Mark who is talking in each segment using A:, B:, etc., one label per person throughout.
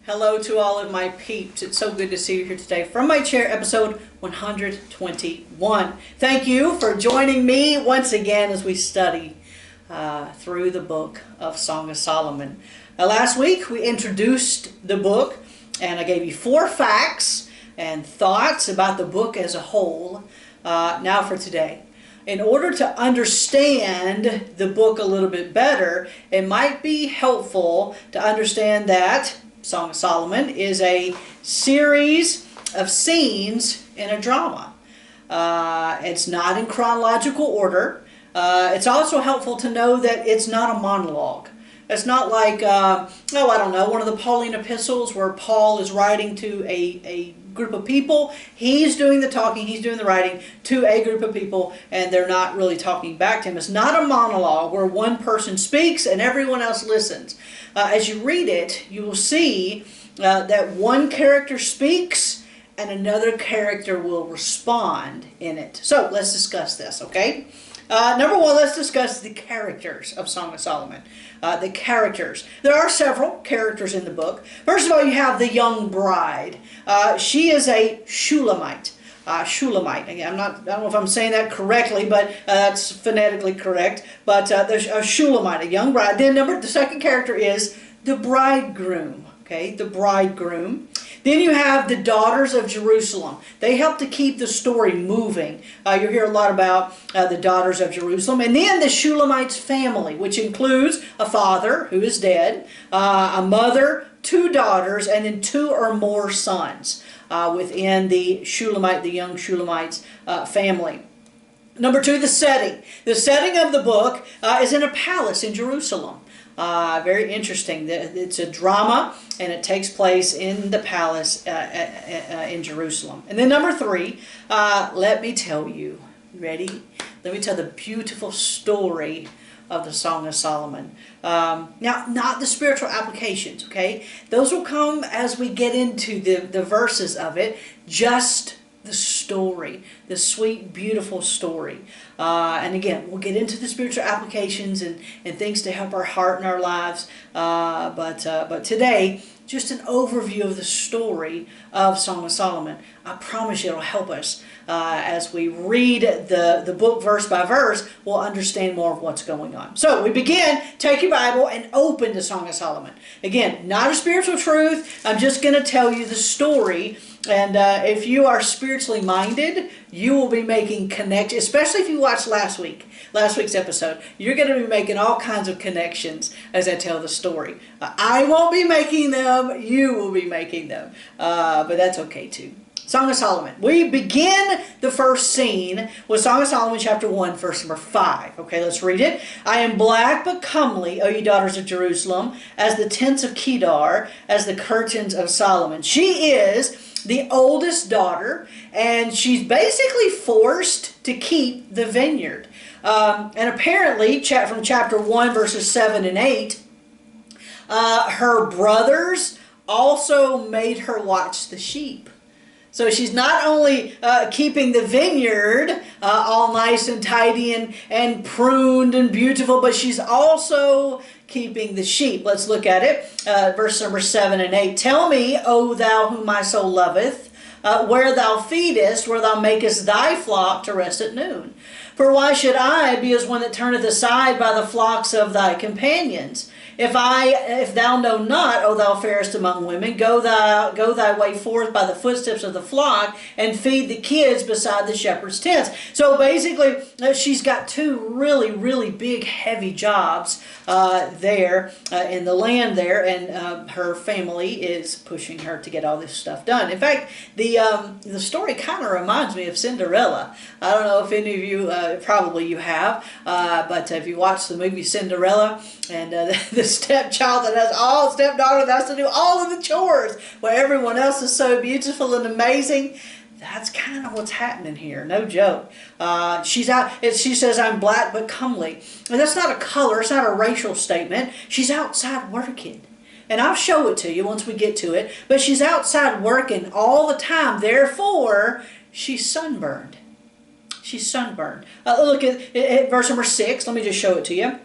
A: Hello to all of my peeps. It's so good to see you here today from my chair, episode 121. Thank you for joining me once again as we study through the book of Song of Solomon. Last week we introduced the book and I gave you 4 facts and thoughts about the book as a whole. Now for today. In order to understand the book a little bit better, it might be helpful to understand that Song of Solomon is a series of scenes in a drama. It's not in chronological order. It's also helpful to know that it's not a monologue. It's not like, one of the Pauline epistles where Paul is writing to a group of people. He's doing the talking, he's doing the writing to a group of people, and they're not really talking back to him. It's not a monologue where one person speaks and everyone else listens. As you read it, you will see that one character speaks and another character will respond in it. So let's discuss this, okay? Number one, let's discuss the characters of Song of Solomon. The characters. There are several characters in the book. First of all, you have the young bride. She is a Shulamite. Again, I don't know if I'm saying that correctly, but that's phonetically correct. But there's a Shulamite, a young bride. Then the second character is the bridegroom. Okay, the bridegroom. Then you have the daughters of Jerusalem. They help to keep the story moving. You'll hear a lot about the daughters of Jerusalem. And then the Shulamite's family, which includes a father who is dead, a mother, 2 daughters, and then 2 or more sons within the young Shulamite's family. Number 2, the setting. The setting of the book is in a palace in Jerusalem. Very interesting. It's a drama, and it takes place in the palace in Jerusalem. And then number 3, let me tell you, ready? Let me tell the beautiful story of the Song of Solomon. Now, not the spiritual applications, okay? Those will come as we get into the verses of it, just the story, the sweet, beautiful story. And again, we'll get into the spiritual applications and things to help our heart and our lives. But today, just an overview of the story of Song of Solomon. I promise you it'll help us. As we read the book verse by verse, we'll understand more of what's going on. So we begin, take your Bible and open the Song of Solomon. Again, not a spiritual truth. I'm just going to tell you the story. And if you are spiritually minded, you will be making connections, especially if you watched last week's episode. You're going to be making all kinds of connections as I tell the story. I won't be making them, you will be making them. But that's okay too. Song of Solomon. We begin the first scene with Song of Solomon chapter 1, verse number 5. Okay, let's read it. I am black but comely, O ye daughters of Jerusalem, as the tents of Kedar, as the curtains of Solomon. She is the oldest daughter, and she's basically forced to keep the vineyard. And apparently, from chapter 1, verses 7 and 8, her brothers also made her watch the sheep. So she's not only keeping the vineyard all nice and tidy and pruned and beautiful, but she's also keeping the sheep. Let's look at it. Verse number 7 and 8. Tell me, O thou whom my soul loveth, where thou feedest, where thou makest thy flock to rest at noon. For why should I be as one that turneth aside by the flocks of thy companions? If thou know not, O thou fairest among women, go thy way forth by the footsteps of the flock, and feed the kids beside the shepherd's tents. So basically, she's got 2 really, really big, heavy jobs there in the land there, and her family is pushing her to get all this stuff done. In fact, the story kind of reminds me of Cinderella. I don't know if any of you, probably you have, but if you watch the movie Cinderella, and the stepchild stepdaughter that has to do all of the chores, where everyone else is so beautiful and amazing. That's kind of what's happening here. No joke. She's out. She says, I'm black but comely. And that's not a color. It's not a racial statement. She's outside working. And I'll show it to you once we get to it. But she's outside working all the time. Therefore, she's sunburned. She's sunburned. Look at verse number 6. Let me just show it to you.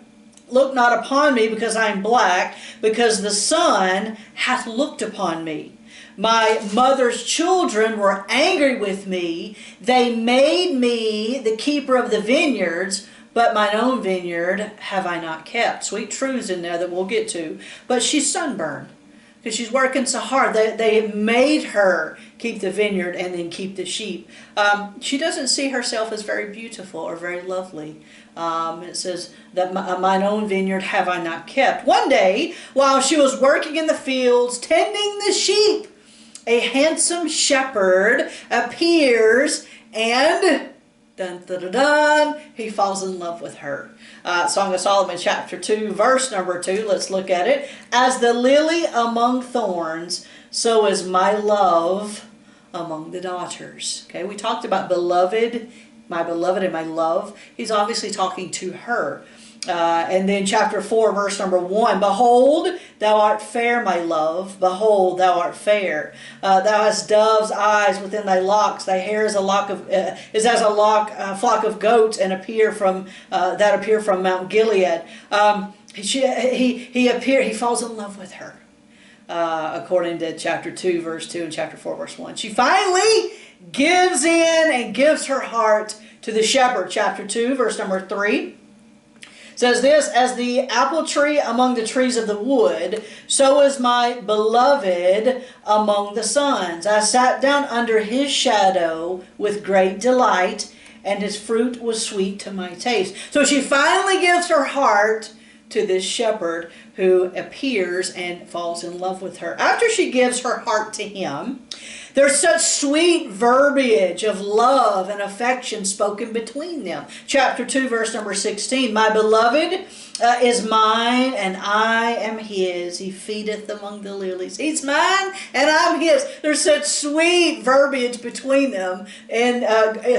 A: look not upon me because I am black, because the sun hath looked upon me. My mother's children were angry with me. They made me the keeper of the vineyards, but mine own vineyard have I not kept. Sweet truths in there that we'll get to. But she's sunburned because she's working so hard. They made her keep the vineyard and then keep the sheep. She doesn't see herself as very beautiful or very lovely. It says that mine own vineyard have I not kept. One day, while she was working in the fields, tending the sheep, a handsome shepherd appears and dun, dun, dun, dun, he falls in love with her. Song of Solomon chapter 2 verse number 2. Let's look at it. As the lily among thorns, so is my love among the daughters. Okay, we talked about beloved, my beloved and my love. He's obviously talking to her. And then chapter 4 verse number 1. Behold, thou art fair, my love. Behold, thou art fair. Thou hast dove's eyes within thy locks. Thy hair is is as a flock of goats, and appear from Mount Gilead. He falls in love with her. According to chapter 2 verse 2 and chapter 4 verse 1. She finally gives in and gives her heart to the shepherd. Chapter 2 verse number 3 says this, as the apple tree among the trees of the wood, so is my beloved among the sons. I sat down under his shadow with great delight, and his fruit was sweet to my taste. So she finally gives her heart to this shepherd who appears and falls in love with her. After she gives her heart to him, there's such sweet verbiage of love and affection spoken between them. Chapter 2, verse number 16. My beloved is mine, and I am his. He feedeth among the lilies. He's mine, and I'm his. There's such sweet verbiage between them and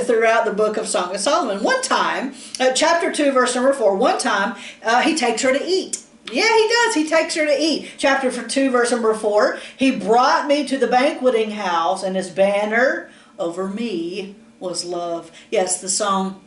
A: throughout the book of Song of Solomon. One time, chapter 2, verse number 4, one time he takes her to eat. Yeah, he does. He takes her to eat. Chapter 2, verse number 4. He brought me to the banqueting house, and his banner over me was love. Yes, the song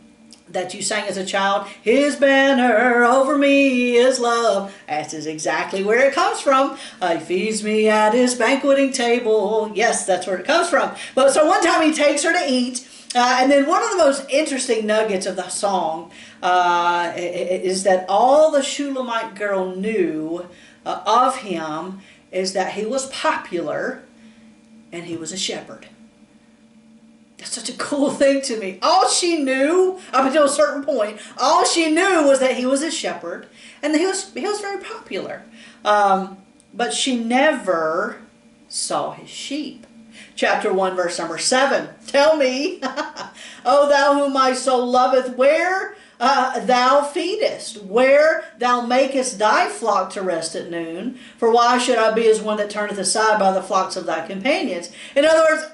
A: that you sang as a child, his banner over me is love. That is exactly where it comes from. He feeds me at his banqueting table. Yes, that's where it comes from. But so one time he takes her to eat. And then one of the most interesting nuggets of the song is that all the Shulamite girl knew of him is that he was popular and he was a shepherd. That's such a cool thing to me. All she knew, up until a certain point, all she knew was that he was a shepherd and that he was very popular. But she never saw his sheep. Chapter 1, verse number 7. Tell me, O thou whom my soul loveth, where thou feedest, where thou makest thy flock to rest at noon. For why should I be as one that turneth aside by the flocks of thy companions? In other words,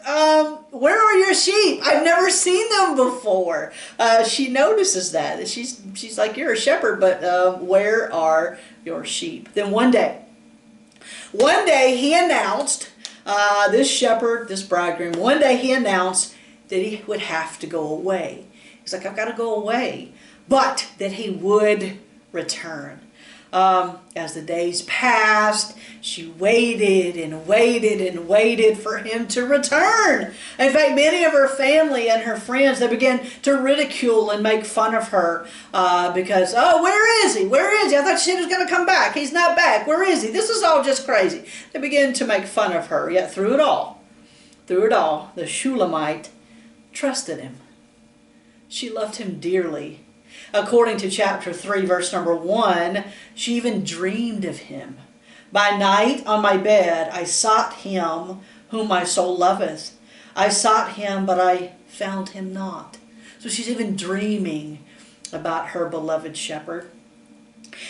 A: where are your sheep? I've never seen them before. She notices that. She's like, you're a shepherd, but where are your sheep? Then one day he announced, this shepherd, this bridegroom, one day he announced that he would have to go away. He's like, I've got to go away. But that he would return. As the days passed, she waited and waited and waited for him to return. In fact, many of her family and her friends, they began to ridicule and make fun of her because, oh, where is he? Where is he? I thought she was going to come back. He's not back. Where is he? This is all just crazy. They began to make fun of her. Yet through it all, the Shulamite trusted him. She loved him dearly. According to chapter 3, verse number 1, she even dreamed of him. By night on my bed I sought him whom my soul loveth. I sought him, but I found him not. So she's even dreaming about her beloved shepherd.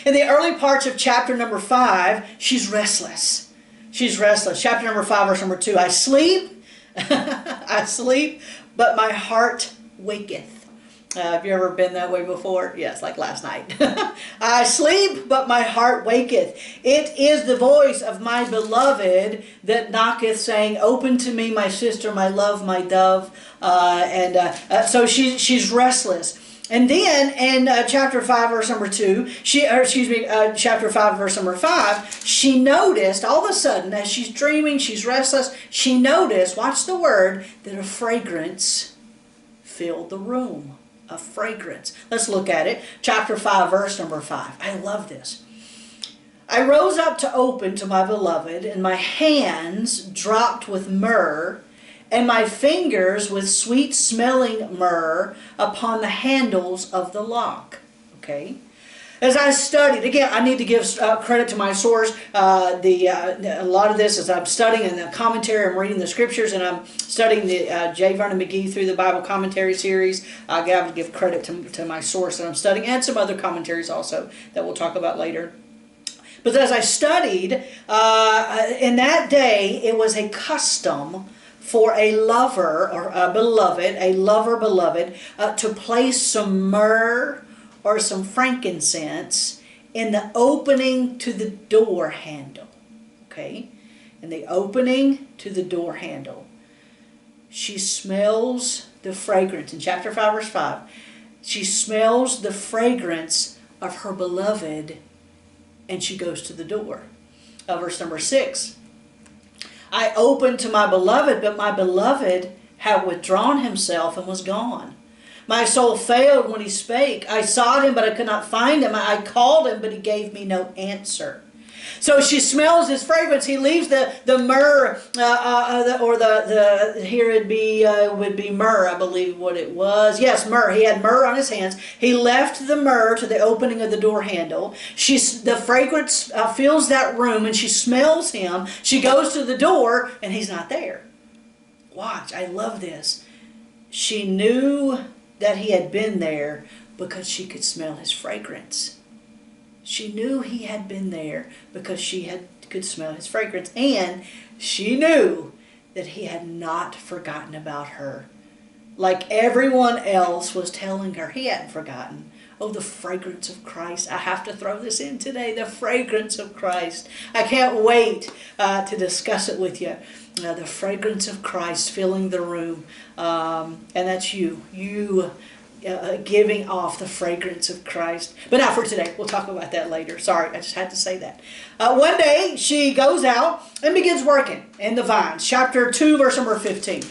A: In the early parts of chapter number 5, she's restless. She's restless. Chapter number 5, verse number 2. I sleep, I sleep, but my heart waketh. Have you ever been that way before? Yes, like last night. I sleep, but my heart waketh. It is the voice of my beloved that knocketh, saying, open to me, my sister, my love, my dove. So she's restless. And then in chapter 5, verse number 2, chapter 5, verse number 5, she noticed all of a sudden, as she's dreaming, she's restless, she noticed, watch the word, that a fragrance filled the room. A fragrance. Let's look at it. Chapter 5, verse number 5. I love this. I rose up to open to my beloved, and my hands dropped with myrrh, and my fingers with sweet-smelling myrrh upon the handles of the lock. Okay? As I studied, again, I need to give credit to my source. A lot of this, as I'm studying in the commentary, I'm reading the scriptures, and I'm studying the J. Vernon McGee through the Bible commentary series. I have to give credit to my source that I'm studying, and some other commentaries also that we'll talk about later. But as I studied, in that day, it was a custom for a lover or a beloved, to place some myrrh or some frankincense in the opening to the door handle. Okay? In the opening to the door handle. She smells the fragrance. In chapter 5, verse 5, she smells the fragrance of her beloved, and she goes to the door. Verse number 6. I opened to my beloved, but my beloved had withdrawn himself and was gone. My soul failed when he spake. I sought him, but I could not find him. I called him, but he gave me no answer. So she smells his fragrance. He leaves the myrrh, here it would be myrrh, I believe what it was. Yes, myrrh. He had myrrh on his hands. He left the myrrh to the opening of the door handle. The fragrance fills that room, and she smells him. She goes to the door, and he's not there. Watch, I love this. She knew that he had been there because she could smell his fragrance. She knew he had been there because she could smell his fragrance. And she knew that he had not forgotten about her. Like everyone else was telling her, he hadn't forgotten. Oh, the fragrance of Christ. I have to throw this in today. The fragrance of Christ. I can't wait to discuss it with you. The fragrance of Christ filling the room. And that's you. You giving off the fragrance of Christ. But not for today. We'll talk about that later. Sorry, I just had to say that. One day, she goes out and begins working in the vines. Chapter 2, verse number 15.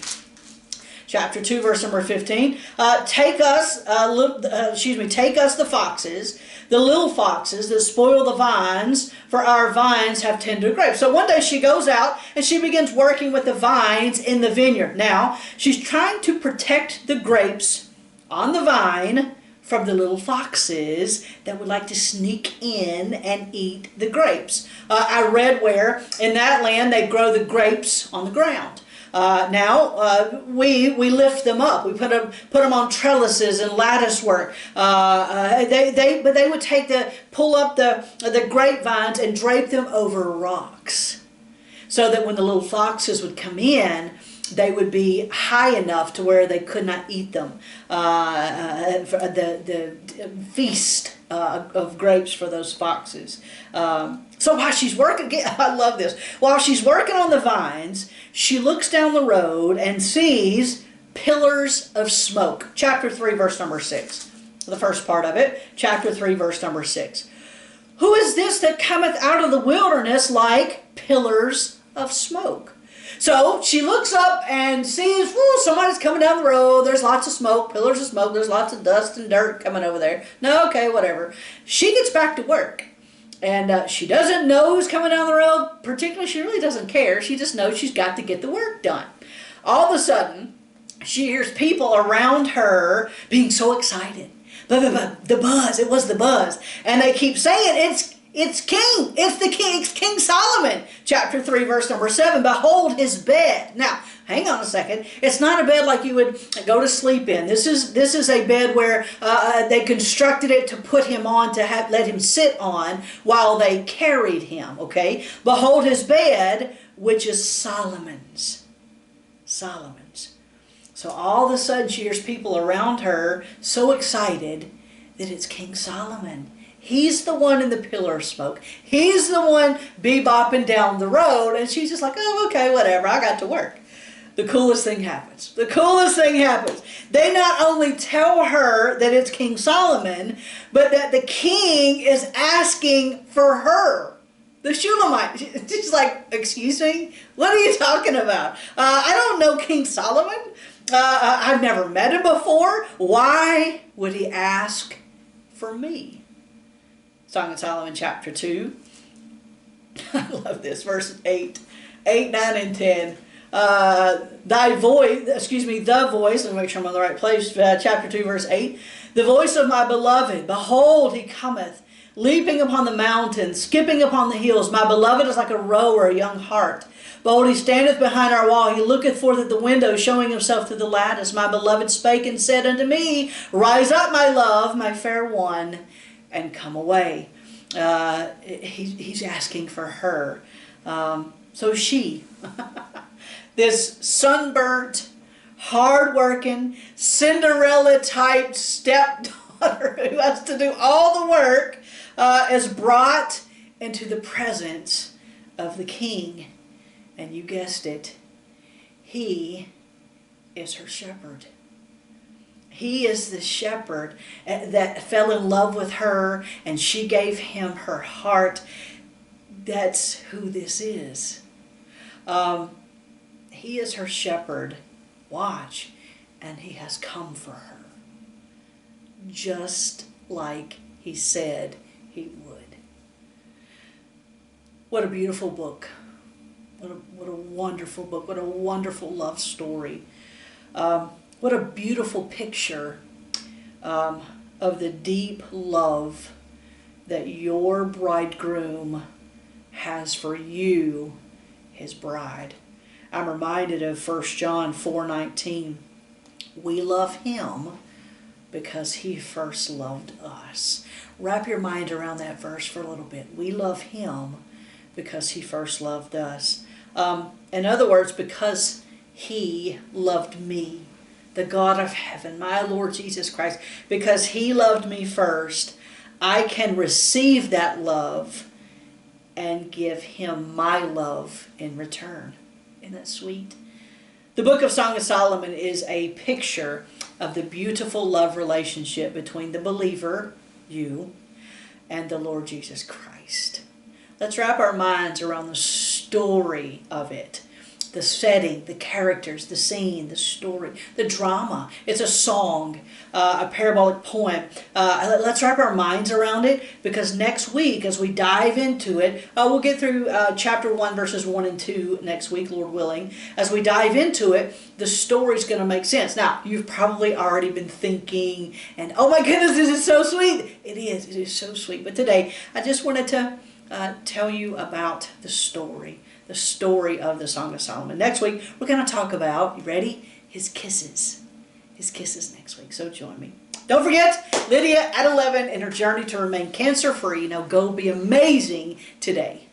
A: Chapter 2, verse number 15. Take us the foxes, the little foxes that spoil the vines, for our vines have tender grapes. So one day she goes out and she begins working with the vines in the vineyard. Now, she's trying to protect the grapes on the vine from the little foxes that would like to sneak in and eat the grapes. I read where in that land they grow the grapes on the ground. We lift them up. We put them on trellises and lattice work. But they would pull up the grapevines and drape them over rocks, so that when the little foxes would come in, they would be high enough to where they could not eat them. The feast of grapes for those foxes. So while she's working, I love this. While she's working on the vines, she looks down the road and sees pillars of smoke. Chapter 3, verse number 6. The first part of it. Chapter 3, verse number 6. Who is this that cometh out of the wilderness like pillars of smoke? So she looks up and sees, somebody's coming down the road. There's lots of smoke, pillars of smoke. There's lots of dust and dirt coming over there. No, okay, whatever. She gets back to work. And she doesn't know who's coming down the road. Particularly, she really doesn't care. She just knows she's got to get the work done. All of a sudden, she hears people around her being so excited. The buzz. It was the buzz. And they keep saying, it's King. It's the King. It's King Solomon. Chapter 3, verse number 7. Behold his bed. Now, hang on a second. It's not a bed like you would go to sleep in. This is a bed where they constructed it to put him on, to let him sit on while they carried him. Okay? Behold his bed, which is Solomon's. Solomon's. So all of a sudden she hears people around her so excited that it's King Solomon. He's the one in the pillar of smoke. He's the one bebopping down the road. And she's just like, oh, okay, whatever. I got to work. the coolest thing happens. The coolest thing happens. They not only tell her that it's King Solomon, but that the king is asking for her. The Shulamite. She's like, excuse me? What are you talking about? I don't know King Solomon. I've never met him before. Why would he ask for me? Song of Solomon chapter 2. I love this. Verse 8, 9, and 10. The voice, let me make sure I'm on the right place, chapter 2, verse 8. The voice of my beloved, behold, he cometh, leaping upon the mountains, skipping upon the hills. My beloved is like a roe, a young hart. Behold, he standeth behind our wall. He looketh forth at the window, showing himself through the lattice. My beloved spake and said unto me, rise up, my love, my fair one, and come away. He's asking for her. So she, this sunburnt, hard-working, Cinderella-type stepdaughter who has to do all the work, is brought into the presence of the king. And you guessed it, he is her shepherd. He is the shepherd that fell in love with her, and she gave him her heart. That's who this is. He is her shepherd. Watch. And he has come for her. Just like he said he would. What a beautiful book. What a wonderful book. What a wonderful love story. What a beautiful picture of the deep love that your bridegroom has for you, his bride. I'm reminded of 1 John 4:19. We love him because he first loved us. Wrap your mind around that verse for a little bit. We love him because he first loved us. In other words, because he loved me, the God of heaven, my Lord Jesus Christ, because he loved me first, I can receive that love and give him my love in return. Isn't that sweet? The book of Song of Solomon is a picture of the beautiful love relationship between the believer, you, and the Lord Jesus Christ. Let's wrap our minds around the story of it. The setting, the characters, the scene, the story, the drama. It's a song, a parabolic poem. Let's wrap our minds around it, because next week, as we dive into it, we'll get through chapter 1, verses 1 and 2 next week, Lord willing. As we dive into it, the story's going to make sense. Now, you've probably already been thinking, and oh my goodness, this is so sweet. It is so sweet. But today, I just wanted to tell you about the story of the Song of Solomon. Next week, we're going to talk about, you ready? His kisses. His kisses next week. So join me. Don't forget, Lydia at 11 in her journey to remain cancer-free. Now go be amazing today.